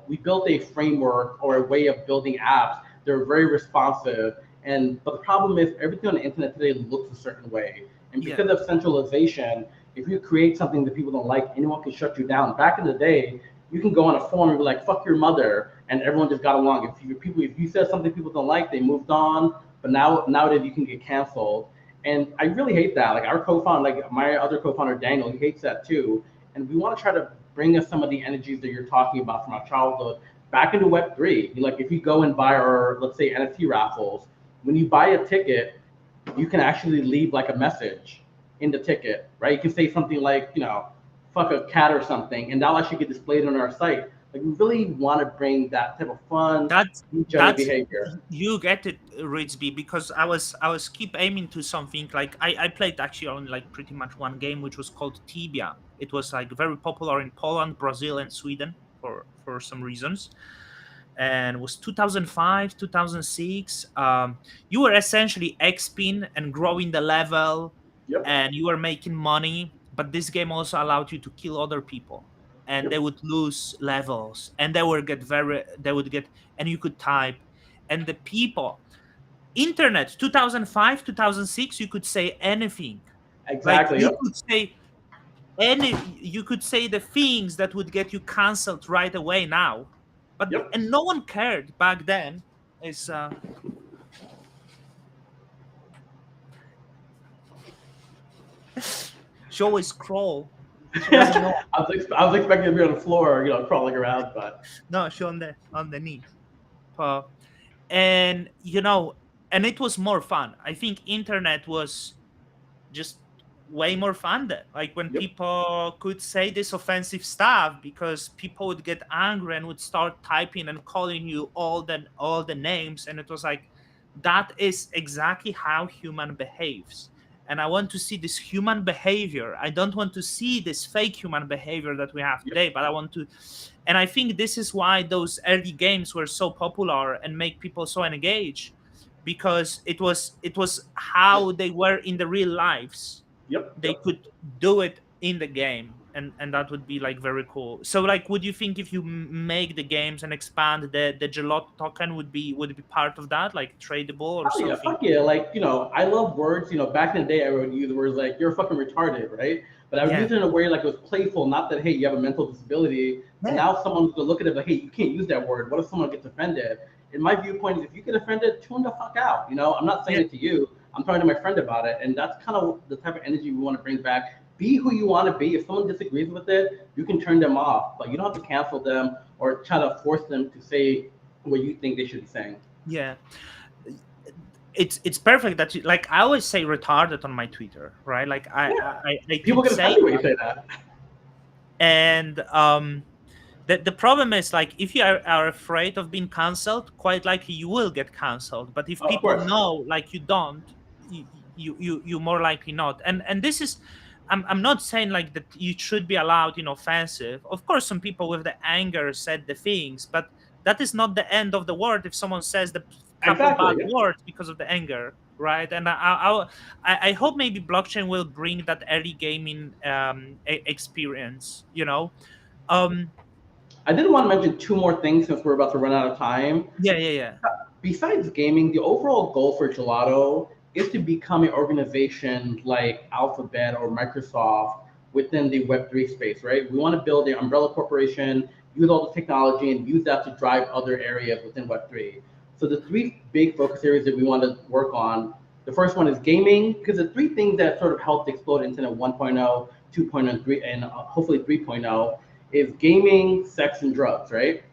we built a framework or a way of building apps. They're very responsive." And but the problem is everything on the internet today looks a certain way, and yeah, because of centralization, if you create something that people don't like, anyone can shut you down. Back in the day, you can go on a forum and be like, "Fuck your mother," and everyone just got along. If you said something people don't like, they moved on. But nowadays you can get canceled, and I really hate that. Like our co-founder, like my other co-founder Daniel, he hates that too. And we want to try to bring us some of the energies that you're talking about from our childhood back into Web3. Like if you go and buy our, let's say, NFT raffles, when you buy a ticket, you can actually leave like a message in the ticket, right? You can say something like, fuck a cat or something, and that'll actually get displayed on our site. Like we really want to bring that type of fun, degenerate that's behavior. you get it, Ridsby, because I was keep aiming to something like I played actually only like pretty much one game, which was called Tibia. It was like very popular in Poland, Brazil, and Sweden for some reasons, and it was 2005, 2006. You were essentially XPing and growing the level, Yep, and you were making money. But this game also allowed you to kill other people, and they yep, would lose levels, and they would get, and you could type, and the people, internet 2005, 2006, you could say anything. Like exactly. Yep, you could say the things that would get you cancelled right away now, but yep. and no one cared back then. Is She always crawl. She doesn't know. I was expecting to be on the floor, crawling around, but No, she on the knees. Uh, and and it was more fun. I think internet was just way more fun then, like when yep, people could say this offensive stuff because people would get angry and would start typing and calling you all the names, and it was like that is exactly how human behaves. And I want to see this human behavior. I don't want to see this fake human behavior that we have yep, today, but I want to. And I think this is why those early games were so popular and make people so engaged, because it was how they were in the real lives. yep, They yep. could do it in the game, and that would be like very cool. So like, would you think if you make the games and expand the gelato token would be part of that, like tradable or Hell yeah, something? fuck yeah. Like, I love words. Back in the day, I would use words like, you're fucking retarded, right? But I would use Yeah, it in a way like it was playful, not that, hey, you have a mental disability. And yeah, now someone's going to look at it like, hey, you can't use that word. What if someone gets offended? In my viewpoint, is if you get offended, tune the fuck out. I'm not saying yeah, it to you. I'm talking to my friend about it. And that's kind of the type of energy we want to bring back. Be who you want to be. If someone disagrees with it, you can turn them off. But you don't have to cancel them or try to force them to say what you think they should be saying. yeah. It's perfect that you, like, I always say retarded on my Twitter, right? Like Yeah. I People keep get saying offended when you that. say that. And the problem is, like, if you are afraid of being cancelled, quite likely you will get cancelled. But if Oh, of people course. know, like, you don't, you more likely not. And this is, I'm not saying like that you should be allowed offensive. Of course, some people with the anger said the things, but that is not the end of the world if someone says the couple bad Exactly. Yeah. words because of the anger, right? And I hope maybe blockchain will bring that early gaming experience, um I did want to mention two more things since we're about to run out of time. yeah, yeah, yeah, Besides gaming, the overall goal for Gelato is to become an organization like Alphabet or Microsoft within the Web3 space, right? We want to build an umbrella corporation, use all the technology, and use that to drive other areas within Web3. So the three big focus areas that we want to work on, the first one is gaming, because the three things that sort of helped explode Internet 1.0, 2.0, and 3, and hopefully 3.0 is gaming, sex, and drugs, right?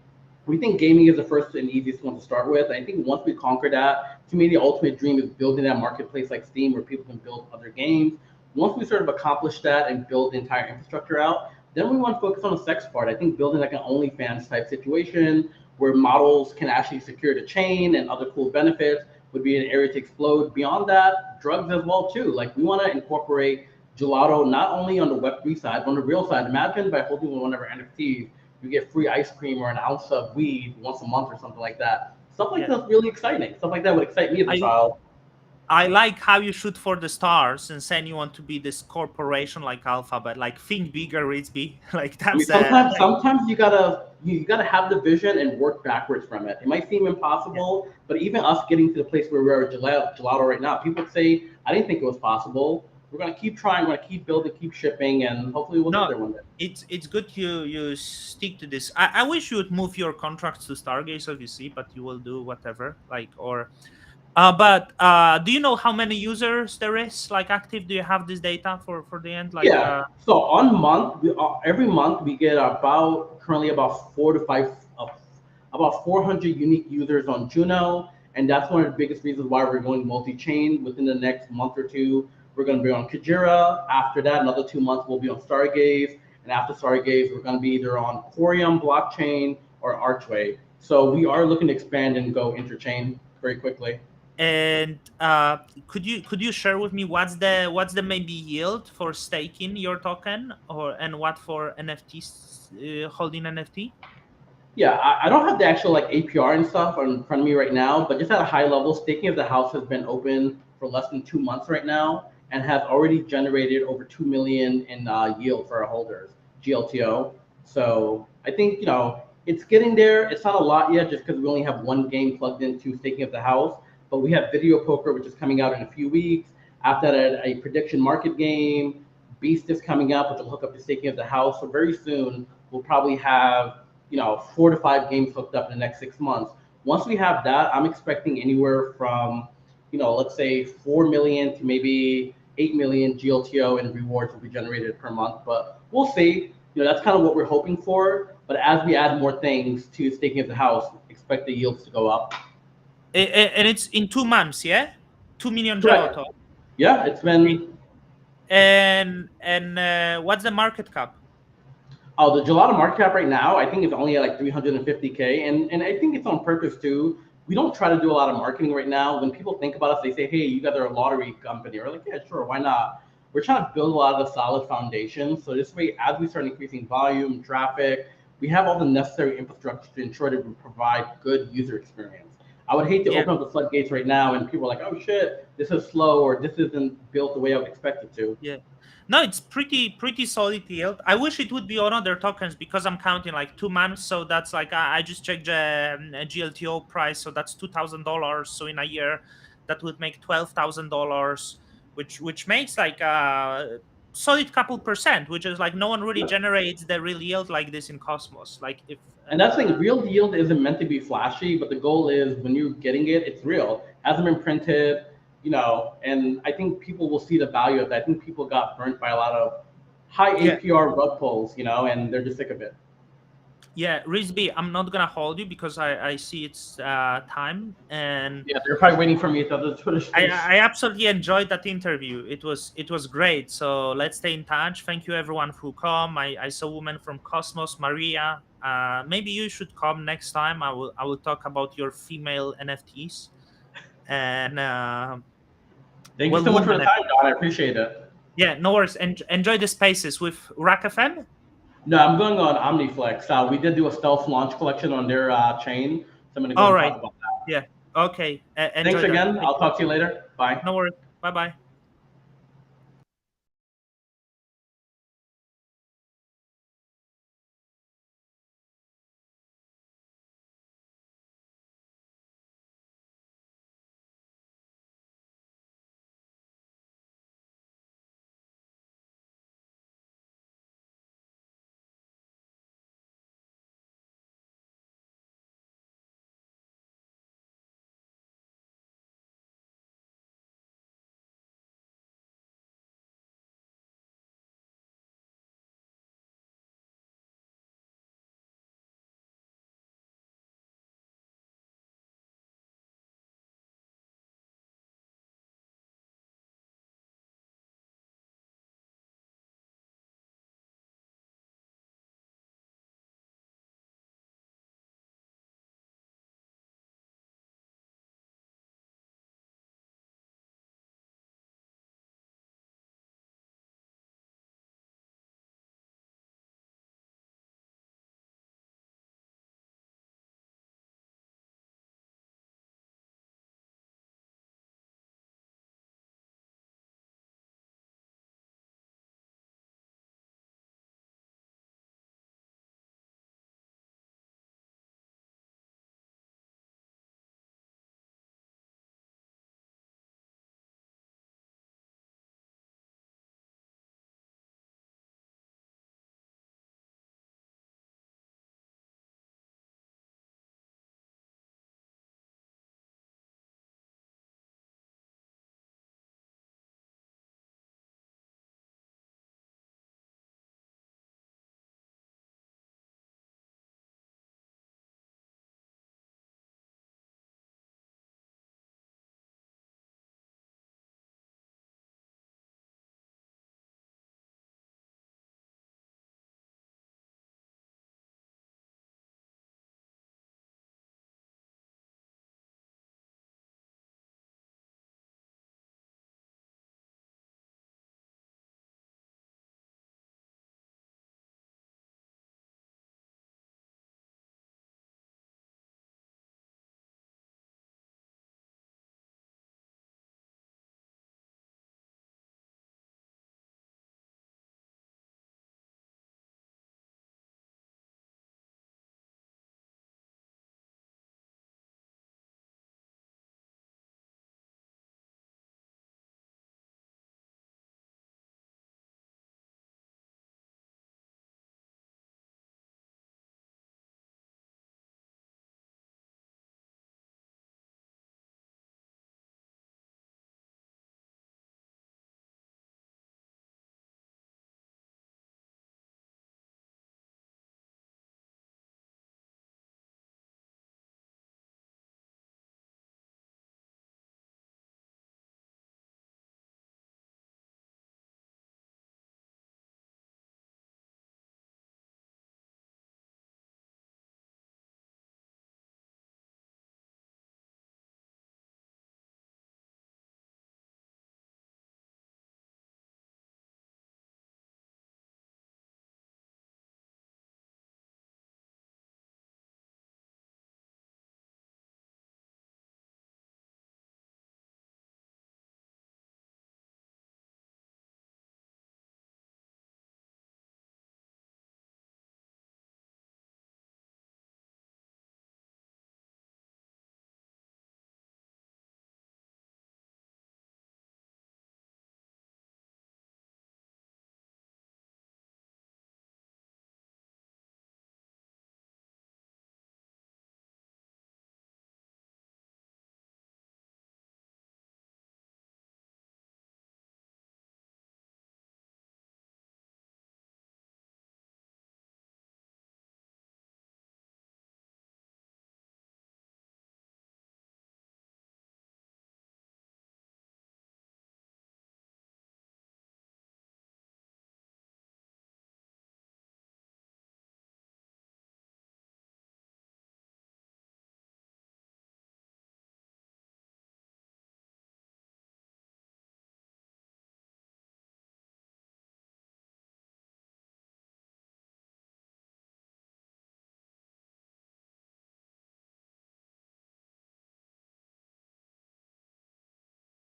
We think gaming is the first and easiest one to start with. I think once we conquer that, to me, the ultimate dream is building that marketplace like Steam where people can build other games. Once we sort of accomplish that and build the entire infrastructure out, then we want to focus on the sex part. I think building like an OnlyFans type situation where models can actually secure the chain and other cool benefits would be an area to explode. Beyond that, drugs as well too. Like we want to incorporate gelato not only on the Web3 side, but on the real side. Imagine by holding one of our NFTs, you get free ice cream or an ounce of weed once a month or something like that. Stuff like yeah. that's really exciting. Stuff like that would excite me as a I child. I like how you shoot for the stars and saying you want to be this corporation like Alphabet, like think bigger, Ritsby. Like I mean, that's like, sometimes you gotta have the vision and work backwards from it. It might seem yeah, impossible, but even us getting to the place where we're at gelato right now, people say, "I didn't think it was possible." We're gonna keep trying. We're gonna keep building, keep shipping, and hopefully we'll get no, there one day. it's good you stick to this. I wish you would move your contracts to Stargaze, obviously, but you will do whatever. Like, or but do you know how many users there is like active? Do you have this data for the end? Like, Yeah. So on month, every month we get about currently about 4 to 5, about 400 unique users on Juno, and that's one of the biggest reasons why we're going multi-chain. Within the next month or two, we're going to be on Kajira. After that, another 2 months we'll be on Stargaze, and after Stargaze, we're going to be either on Quorium blockchain or Archway. So we are looking to expand and go interchain very quickly. and could you share with me what's the maybe yield for staking your token, or and what for NFTs, holding NFT? Yeah, I don't have the actual like APR and stuff in front of me right now, but just at a high level, staking of the house has been open for less than 2 months right now and has already generated over 2 million in yield for our holders, GLTO. So I think it's getting there. It's not a lot yet, just because we only have one game plugged into staking of the house, but we have video poker, which is coming out in a few weeks. After that, a prediction market game. Beast is coming up, which will hook up to staking of the house. So very soon, we'll probably have 4 to 5 games hooked up in the next 6 months. Once we have that, I'm expecting anywhere from let's say 4 million to maybe 8 million GLTO in rewards will be generated per month. But we'll see. That's kind of what we're hoping for. But as we add more things to staking at the house, expect the yields to go up. And it's in 2 months, yeah? 2 million Correct. gelato. Yeah, it's Okay. been. And what's the market cap? Oh, the gelato market cap right now, I think it's only at like 350K, and I think it's on purpose too. We don't try to do a lot of marketing right now. When people think about us, they say, "Hey, you guys are a lottery company." We're like, "Yeah, sure, why not?" We're trying to build a lot of the solid foundations. So this way, as we start increasing volume, traffic, we have all the necessary infrastructure to ensure that we provide good user experience. I would hate to Yeah. open up the floodgates right now and people are like, "Oh shit, this is slow," or "This isn't built the way I would expect it to." Yeah. No, it's pretty solid yield. I wish it would be on other tokens because I'm counting like 2 months. So that's like I just checked the GLTO price. So that's $2,000. So in a year, that would make $12,000, which makes like a solid couple percent. Which is like no one really generates the real yield like this in Cosmos. Like if And that's the thing, real yield isn't meant to be flashy, but the goal is when you're getting it, it's real. Hasn't been printed, and I think people will see the value of that. I think people got burnt by a lot of high yeah. APR rug pulls, and they're just sick of it. Yeah, Rizby, I'm not gonna hold you because I see it's time, and Yeah, they're probably waiting for me to the Twitter I, space. I absolutely enjoyed that interview. It was great. So let's stay in touch. Thank you everyone who come. I saw women from Cosmos, Maria. Maybe you should come next time. I will talk about your female NFTs and Thank you well, so much for the woman. time, Don. I appreciate it. Yeah, no worries. Enjoy the spaces with Rack FM. No, I'm going on OmniFlex. We did do a stealth launch collection on their chain, so I'm going to go All and right. talk about that. Yeah. Okay. Thanks Enjoy that. again. Thank I'll you. talk to you later. Bye. No worries. Bye bye.